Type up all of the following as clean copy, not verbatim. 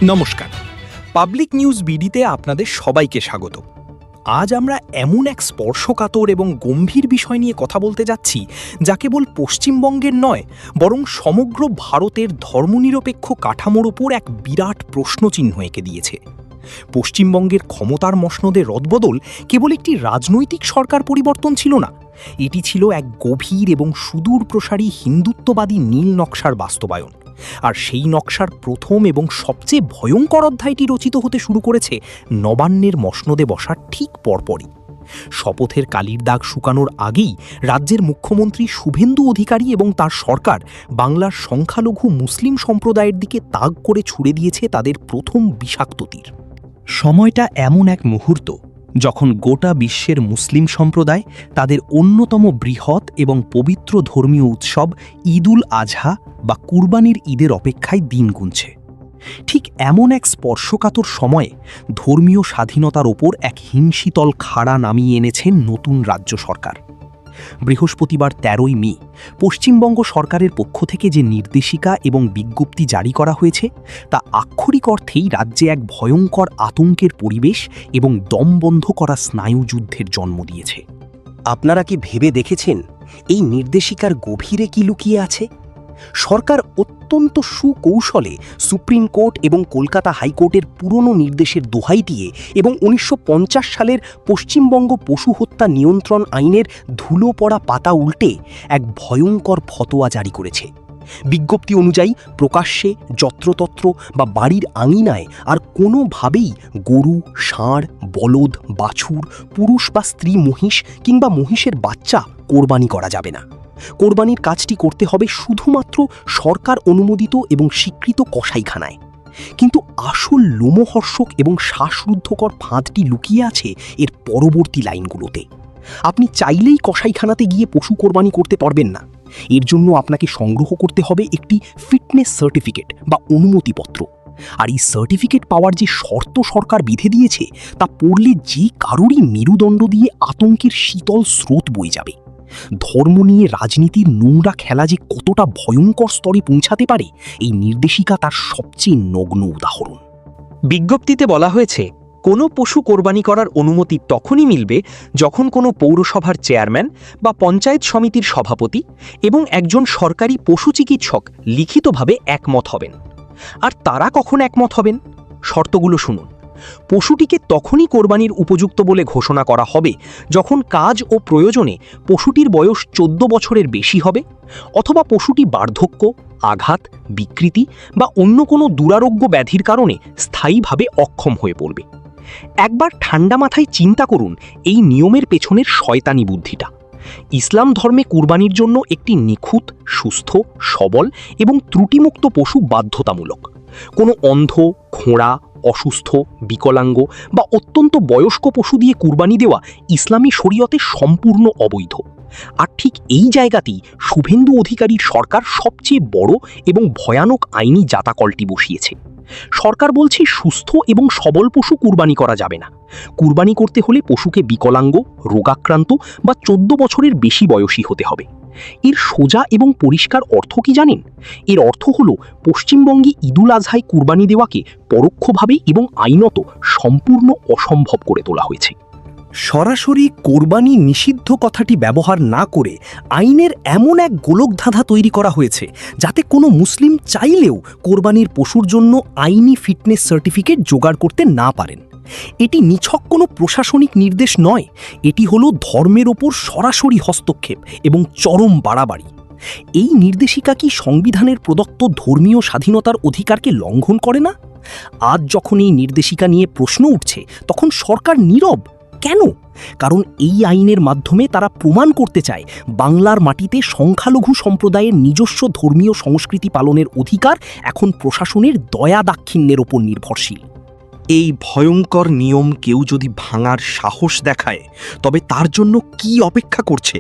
নমস্কার, public news বিডিতে আপনাদের সবাইকে স্বাগত। আজ আমরা এমন এক স্পর্শকাতর এবং গম্ভীর বিষয় নিয়ে কথা বলতে যাচ্ছি যা কেবল পশ্চিমবঙ্গের নয়, বরং সমগ্র ভারতের ধর্মনিরপেক্ষ কাঠামোর ওপর এক বিরাট প্রশ্নচিহ্ন এঁকে দিয়েছে। পশ্চিমবঙ্গের ক্ষমতার মসনদে রদবদল কেবল একটি রাজনৈতিক সরকার পরিবর্তন ছিল না, এটি ছিল এক গভীর এবং সুদূরপ্রসারী হিন্দুত্ববাদী নীল নকশার বাস্তবায়ন। আর সেই নকশার প্রথম এবং সবচেয়ে ভয়ঙ্কর অধ্যায়টি রচিত হতে শুরু করেছে নবান্নের মসনদে বসার ঠিক পরপরই। শপথের কালির দাগ শুকানোর আগেই রাজ্যের মুখ্যমন্ত্রী শুভেন্দু অধিকারী এবং তার সরকার বাংলার সংখ্যালঘু মুসলিম সম্প্রদায়ের দিকে তাক করে ছুড়ে দিয়েছে তাদের প্রথম বিষাক্ত তীর। সময়টা এমন এক মুহূর্ত যখন গোটা বিশ্বের মুসলিম সম্প্রদায় তাদের অন্যতম বৃহৎ এবং পবিত্র ধর্মীয় উৎসব ঈদুল আজহা বা কুরবানির ঈদের অপেক্ষায় দিন গুনছে। ঠিক এমন এক স্পর্শকাতর সময়ে ধর্মীয় স্বাধীনতার ওপর এক হিমশীতল খাড়া নামিয়ে এনেছেন নতুন রাজ্য সরকার। বৃহস্পতিবার ১৩ই মে পশ্চিমবঙ্গ সরকারের পক্ষ থেকে যে নির্দেশিকা এবং বিজ্ঞপ্তি জারি করা হয়েছে তা আক্ষরিক অর্থেই রাজ্যে এক ভয়ঙ্কর আতঙ্কের পরিবেশ এবং দমবন্ধ করা স্নায়ুযুদ্ধের জন্ম দিয়েছে। আপনারা কি ভেবে দেখেছেন এই নির্দেশিকার গভীরে কি লুকিয়ে আছে? সরকার অত্যন্ত সুকৌশলে সুপ্রিম কোর্ট এবং কলকাতা হাইকোর্টের পুরনো নির্দেশের দোহাই দিয়ে এবং ১৯৫০ সালের পশ্চিমবঙ্গ পশু হত্যা নিয়ন্ত্রণ আইনের ধুলো পড়া পাতা উল্টে এক ভয়ঙ্কর ফতোয়া জারি করেছে। বিজ্ঞপ্তি অনুযায়ী প্রকাশ্যে যত্রতত্র বা বাড়ির আঙিনায় আর কোনোভাবেই গরু, ষাঁড়, বলদ, বাছুর, পুরুষ বা স্ত্রী মহিষ কিংবা মহিষের বাচ্চা কোরবানি করা যাবে না। কোরবানির কাজটি করতে হবে শুধুমাত্র সরকার অনুমোদিত এবং স্বীকৃত কসাইখানায়। কিন্তু আসল লোমহর্ষক এবং শ্বাসরুদ্ধকর ফাঁদটি লুকিয়ে আছে এর পরবর্তী লাইনগুলোতে। আপনি চাইলেই কসাইখানাতে গিয়ে পশু কোরবানি করতে পারবেন না। এর জন্য আপনাকে সংগ্রহ করতে হবে একটি ফিটনেস সার্টিফিকেট বা অনুমতিপত্র। আর এই সার্টিফিকেট পাওয়ার যে শর্ত সরকার বেঁধে দিয়েছে তা পড়লে যে কারোরই মেরুদণ্ড দিয়ে আতঙ্কের শীতল স্রোত বয়ে যাবে। ধর্ম নিয়ে রাজনীতির নোংরা খেলা যে কতটা ভয়ঙ্কর স্তরে পৌঁছাতে পারে এই নির্দেশিকা তার সবচেয়ে নগ্ন উদাহরণ। বিজ্ঞপ্তিতে বলা হয়েছে, কোনো পশু কোরবানি করার অনুমতি তখনই মিলবে যখন কোনো পৌরসভার চেয়ারম্যান বা পঞ্চায়েত সমিতির সভাপতি এবং একজন সরকারি পশু চিকিৎসক লিখিতভাবে একমত হবেন। আর তারা কখন একমত হবেন? শর্তগুলো শুনুন। পশুটিকে তখনই কোরবানির উপযুক্ত বলে ঘোষণা করা হবে যখন কাজ ও প্রয়োজনে পশুটির বয়স ১৪ বছরের বেশি হবে, অথবা পশুটি বার্ধক্য, আঘাত, বিকৃতি বা অন্য কোনো দুরারোগ্য ব্যাধির কারণে স্থায়ীভাবে অক্ষম হয়ে পড়বে। একবার ঠান্ডা মাথায় চিন্তা করুন এই নিয়মের পেছনের শয়তানি বুদ্ধিটা। ইসলাম ধর্মে কুরবানির জন্য একটি নিখুঁত, সুস্থ, সবল এবং ত্রুটিমুক্ত পশু বাধ্যতামূলক। কোনো অন্ধ, খোঁড়া, অসুস্থ, বিকলাঙ্গ বা অত্যন্ত বয়স্ক পশু দিয়ে কুরবানি দেওয়া ইসলামী শরীয়তে সম্পূর্ণ অবৈধ। আর ঠিক এই জায়গাতেই শুভেন্দু অধিকারীর সরকার সবচেয়ে বড় এবং ভয়ানক আইনি জাতাকলটি বসিয়েছে। সরকার বলছে সুস্থ এবং সবল পশু কুরবানি করা যাবে না। কুরবানি করতে হলে পশুকে বিকলাঙ্গ, রোগাক্রান্ত বা ১৪ বছরের বেশি বয়সী হতে হবে। এর সোজা এবং পরিষ্কার অর্থ কি জানেন? এর অর্থ হলো পশ্চিমবঙ্গে ঈদুল আজহায় কুরবানি দেওয়াকে পরোক্ষভাবে এবং আইনত সম্পূর্ণ অসম্ভব করে তোলা হয়েছে। সরাসরি কোরবানি নিষিদ্ধ কথাটি ব্যবহার না করে আইনের এমন এক গোলকধাঁধা তৈরি করা হয়েছে যাতে কোনো মুসলিম চাইলেও কোরবানির পশুর জন্য আইনি ফিটনেস সার্টিফিকেট জোগাড় করতে না পারেন। এটি নিছক কোনো প্রশাসনিক নির্দেশ নয়, এটি হলো ধর্মের ওপর সরাসরি হস্তক্ষেপ এবং চরম বাড়াবাড়ি। এই নির্দেশিকা কি সংবিধানের প্রদত্ত ধর্মীয় স্বাধীনতার অধিকারকে লঙ্ঘন করে না? আজ যখন এই নির্দেশিকা নিয়ে প্রশ্ন উঠছে তখন সরকার নীরব কেন? কারণ এই আইনের মাধ্যমে তারা প্রমাণ করতে চায় বাংলার মাটিতে সংখ্যালঘু সম্প্রদায়ের নিজস্ব ধর্মীয় সংস্কৃতি পালনের অধিকার এখন প্রশাসনের দয়া দাক্ষিণ্যের ওপর নির্ভরশীল। এই ভয়ঙ্কর নিয়ম কেউ যদি ভাঙার সাহস দেখায় তবে তার জন্য কি অপেক্ষা করছে?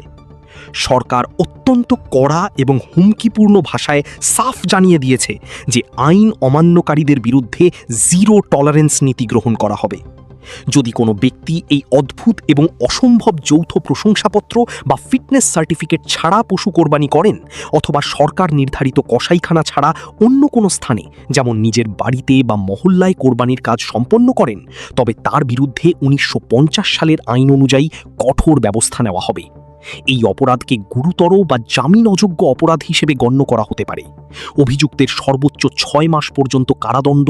সরকার অত্যন্ত কড়া এবং হুমকিপূর্ণ ভাষায় সাফ জানিয়ে দিয়েছে যে আইন অমান্যকারীদের বিরুদ্ধে জিরো টলারেন্স নীতি গ্রহণ করা হবে। যদি কোনো ব্যক্তি এই অদ্ভুত এবং অসম্ভব যৌথ প্রশংসাপত্র বা ফিটনেস সার্টিফিকেট ছাড়া পশু কোরবানি করেন, অথবা সরকার নির্ধারিত কসাইখানা ছাড়া অন্য কোনো স্থানে যেমন নিজের বাড়িতে বা মহল্লায় কোরবানির কাজ সম্পন্ন করেন, তবে তার বিরুদ্ধে ১৯৫০ সালের আইন অনুযায়ী কঠোর ব্যবস্থা নেওয়া হবে। এই অপরাধকে গুরুতর বা জামিন অযোগ্য অপরাধ হিসেবে গণ্য করা হতে পারে। অভিযুক্তের সর্বোচ্চ ৬ মাস পর্যন্ত কারাদণ্ড,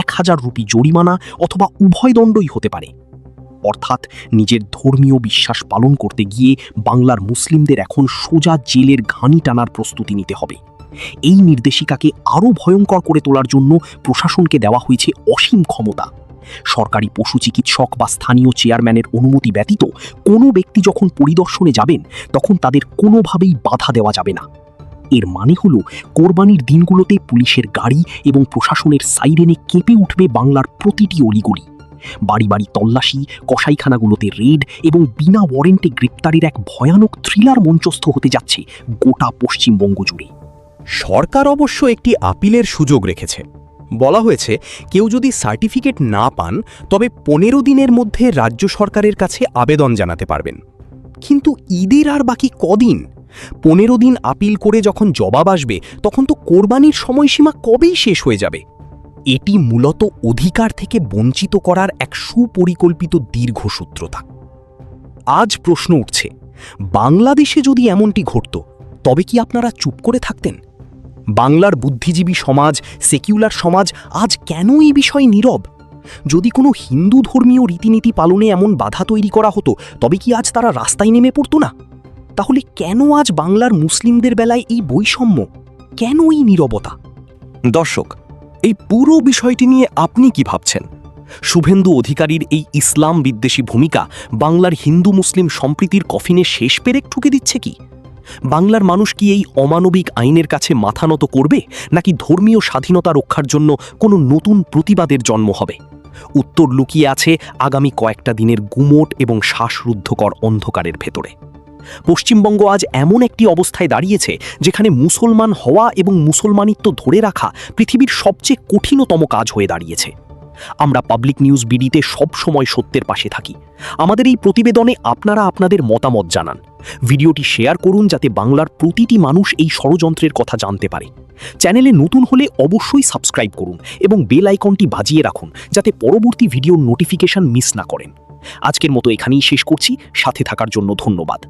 ১,০০০ রুপি জরিমানা অথবা উভয় দণ্ডই হতে পারে। অর্থাৎ নিজের ধর্মীয় বিশ্বাস পালন করতে গিয়ে বাংলার মুসলিমদের এখন সোজা জেলের ঘানি টানার প্রস্তুতি নিতে হবে। এই নির্দেশিকাকে আরও ভয়ঙ্কর করে তোলার জন্য প্রশাসনকে দেওয়া হয়েছে অসীম ক্ষমতা। সরকারি পশু চিকিৎসক বা স্থানীয় চেয়ারম্যানের অনুমতি ব্যতীত কোনো ব্যক্তি যখন পরিদর্শনে যাবেন, তখন তাদের কোনোভাবেই বাধা দেওয়া যাবে না। এর মানে হলো কোরবানির দিনগুলোতে পুলিশের গাড়ি এবং প্রশাসনের সাইরেনে কেঁপে উঠবে বাংলার প্রতিটি অলিগলি। বাড়ি বাড়ি তল্লাশি, কসাইখানাগুলোতে রেড এবং বিনা ওয়ারেন্টে গ্রেপ্তারের এক ভয়ানক থ্রিলার মঞ্চস্থ হতে যাচ্ছে গোটা পশ্চিমবঙ্গ জুড়ে। সরকার অবশ্য একটি আপিলের সুযোগ রেখেছে। বলা হয়েছে, কেউ যদি সার্টিফিকেট না পান তবে ১৫ দিনের মধ্যে রাজ্য সরকারের কাছে আবেদন জানাতে পারবেন। কিন্তু ঈদের আর বাকি কদিন? ১৫ দিন আপিল করে যখন জবাব আসবে, তখন তো কোরবানির সময়সীমা কবেই শেষ হয়ে যাবে। এটি মূলত অধিকার থেকে বঞ্চিত করার এক সুপরিকল্পিত দীর্ঘসূত্রতা। আজ প্রশ্ন উঠছে, বাংলাদেশে যদি এমনটি ঘটত, তবে কি আপনারা চুপ করে থাকতেন? বাংলার বুদ্ধিজীবী সমাজ, সেকুলার সমাজ আজ কেন এই বিষয়ে নীরব? যদি কোনো হিন্দু ধর্মীয় রীতিনীতি পালনে এমন বাধা তৈরি করা হতো, তবে কি আজ তারা রাস্তায় নেমে পড়তো না? তাহলে কেন আজ বাংলার মুসলিমদের বেলায় এই বৈষম্য? কেন এই নীরবতা? দর্শক, এই পুরো বিষয়টি নিয়ে আপনি কি ভাবছেন? শুভেন্দু অধিকারীর এই ইসলাম বিদ্বেষী ভূমিকা বাংলার হিন্দু মুসলিম সম্প্রীতির কফিনে শেষ পেরেক ঠুকে দিচ্ছে কি? বাংলার মানুষ কি এই অমানবিক আইনের কাছে মাথা নত করবে, নাকি ধর্মীয় স্বাধীনতা রক্ষার জন্য কোনো নতুন প্রতিবাদের জন্ম হবে? উত্তর লুকিয়ে আছে আগামী কয়েকটা দিনের গুমোট এবং শ্বাসরুদ্ধকর অন্ধকারের ভেতরে। পশ্চিমবঙ্গ আজ এমন একটি অবস্থায় দাঁড়িয়েছে যেখানে মুসলমান হওয়া এবং মুসলমানিত্ব ধরে রাখা পৃথিবীর সবচেয়ে কঠিনতম কাজ হয়ে দাঁড়িয়েছে। আমরা পাবলিক নিউজ বিডিতে সব সময় সত্যের পাশে থাকি। আমাদের এই প্রতিবেদনে আপনারা আপনাদের মতামত জানান। ভিডিওটি শেয়ার করুন যাতে বাংলার প্রতিটি মানুষ এই ষড়যন্ত্রের কথা জানতে পারে। চ্যানেলে নতুন হলে অবশ্যই সাবস্ক্রাইব করুন এবং বেল আইকনটি বাজিয়ে রাখুন যাতে পরবর্তী ভিডিওর নোটিফিকেশন মিস না করেন। আজকের মতো এখানেই শেষ করছি। সাথে থাকার জন্য ধন্যবাদ।